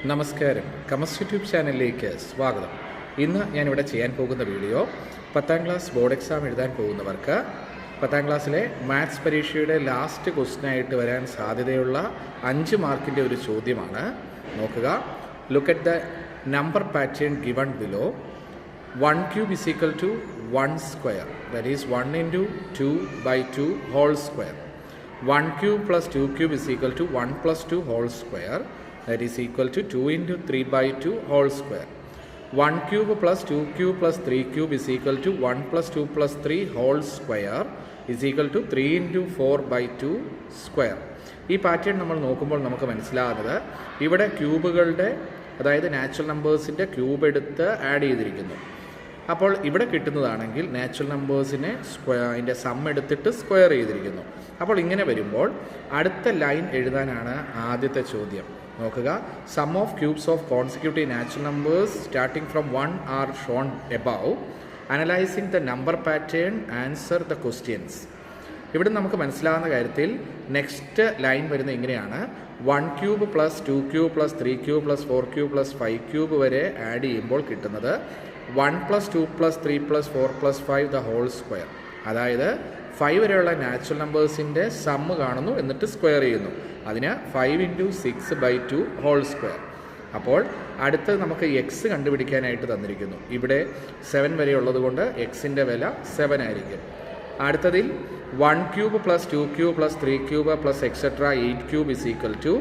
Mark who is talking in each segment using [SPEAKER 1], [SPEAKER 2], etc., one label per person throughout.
[SPEAKER 1] നമസ്കാരം. കമസ് യൂട്യൂബ് ചാനലിലേക്ക് സ്വാഗതം. ഇന്ന് ഞാനിവിടെ ചെയ്യാൻ പോകുന്ന വീഡിയോ 10ാം ക്ലാസ് ബോർഡ് എക്സാം എഴുതാൻ പോകുന്നവർക്ക് 10ാം ക്ലാസ്സിലെ മാത്സ് പരീക്ഷയുടെ ലാസ്റ്റ് ക്വസ്റ്റ്യനായിട്ട് വരാൻ സാധ്യതയുള്ള 5 മാർക്കിൻ്റെ ഒരു ചോദ്യമാണ്. നോക്കുക. Look at the number pattern given below. 1 cube is equal to 1 square, that is 1 into 2 by 2 whole square. 1 cube plus 2 cube is equal to 1 plus 2 whole square, that is equal to 2 into 3 by 2 whole square. 1 cube plus 2 cube plus 3 cube is equal to 1 plus 2 plus 3 whole square is equal to 3 into 4 by 2 square. ഈ pattern നമ്മൾ നോക്കുമ്പോൾ നമുക്ക് മനസ്സിലാകുന്നത് ഇവിടെ ക്യൂബുകളുടെ, അതായത് natural നമ്പേഴ്സിൻ്റെ cube എടുത്ത് add ചെയ്തിരിക്കുന്നു. അപ്പോൾ ഇവിടെ കിട്ടുന്നതാണെങ്കിൽ നാച്ചുറൽ നമ്പേഴ്സിനെ അതിൻ്റെ സം എടുത്തിട്ട് സ്ക്വയർ ചെയ്തിരിക്കുന്നു. അപ്പോൾ ഇങ്ങനെ വരുമ്പോൾ അടുത്ത ലൈൻ എഴുതാനാണ് ആദ്യത്തെ ചോദ്യം. നോക്കുക. Sum of cubes of consecutive natural numbers starting from 1 are shown above. Analysing the number pattern, answer the questions. ഇവിടെ നമുക്ക് മനസ്സിലാകുന്ന കാര്യത്തിൽ നെക്സ്റ്റ് ലൈൻ വരുന്നത് ഇങ്ങനെയാണ്. 1 cube plus 2 cube plus 3 cube plus 4 cube plus 5 cube വരെ ആഡ് ചെയ്യുമ്പോൾ കിട്ടുന്നത് 1 plus 2 plus 3 plus 4 plus 5 the whole square. അതായത് 5 വരെയുള്ള നാച്ചുറൽ നമ്പേഴ്സിൻ്റെ സമ്മ് കാണുന്നു, എന്നിട്ട് സ്ക്വയർ ചെയ്യുന്നു. അതിന് 5 ഇൻറ്റു 6 by 2 ഹോൾ സ്ക്വയർ. അപ്പോൾ അടുത്ത് നമുക്ക് എക്സ് കണ്ടുപിടിക്കാനായിട്ട് തന്നിരിക്കുന്നു. ഇവിടെ 7 വരെ ഉള്ളത് കൊണ്ട് എക്സിൻ്റെ വില 7 ആയിരിക്കും. അടുത്തതിൽ 1 cube plus 2 cube plus 3 cube plus etcetera 8 cube is equal to,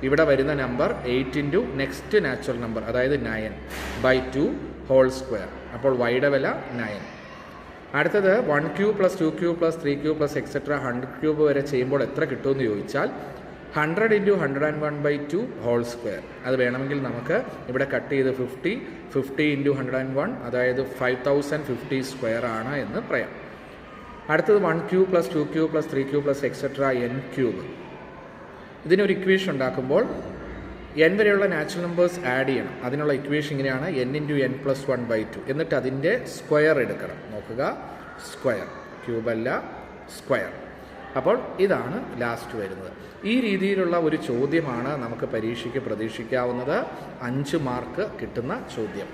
[SPEAKER 1] ഇവിടെ വരുന്ന number 8 into next natural number, അതായത് 9 by 2 ഹോൾ സ്ക്വയർ. അപ്പോൾ വൈയുടെ വില 9. അടുത്തത് 1 cube plus 2 cube plus 3 cube plus etcetera 100 cube വരെ ചെയ്യുമ്പോൾ എത്ര കിട്ടുമെന്ന് ചോദിച്ചാൽ 100 ഇൻറ്റു 101 by 2 ഹോൾ സ്ക്വയർ. അത് വേണമെങ്കിൽ നമുക്ക് ഇവിടെ കട്ട് ചെയ്ത് 50 ഇൻറ്റു 101, അതായത് 5050 സ്ക്വയർ ആണ് എന്ന് പറയാം. അടുത്തത് 1 cube plus 2 cube plus 3 cube plus etcetera n cube. ഇതിനൊരു ഇക്വേഷൻ ഉണ്ടാക്കുമ്പോൾ n വരെയുള്ള നാച്ചുറൽ നമ്പേഴ്സ് ആഡ് ചെയ്യണം. അതിനുള്ള ഇക്വേഷൻ ഇങ്ങനെയാണ്: n into n plus 1 by 2. എന്നിട്ട് അതിൻ്റെ സ്ക്വയർ എടുക്കണം. നോക്കുക. സ്ക്വയർ, ക്യൂബല്ല, സ്ക്വയർ. അപ്പോൾ ഇതാണ് ലാസ്റ്റ് വരുന്നത്. ഈ രീതിയിലുള്ള ഒരു ചോദ്യമാണ് നമുക്ക് പരീക്ഷയ്ക്ക് പ്രതീക്ഷിക്കാവുന്നത്. 5 മാർക്ക് കിട്ടുന്ന ചോദ്യം.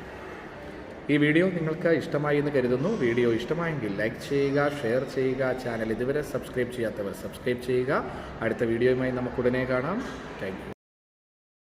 [SPEAKER 1] ഈ വീഡിയോ നിങ്ങൾക്ക് ഇഷ്ടമായി എന്ന് കരുതുന്നു. വീഡിയോ ഇഷ്ടമായെങ്കിൽ ലൈക്ക് ചെയ്യുക, ഷെയർ ചെയ്യുക. ചാനൽ ഇതുവരെ സബ്സ്ക്രൈബ് ചെയ്യാത്തവർ സബ്സ്ക്രൈബ് ചെയ്യുക. അടുത്ത വീഡിയോയുമായി നമുക്ക് ഉടനെ കാണാം. Thank you.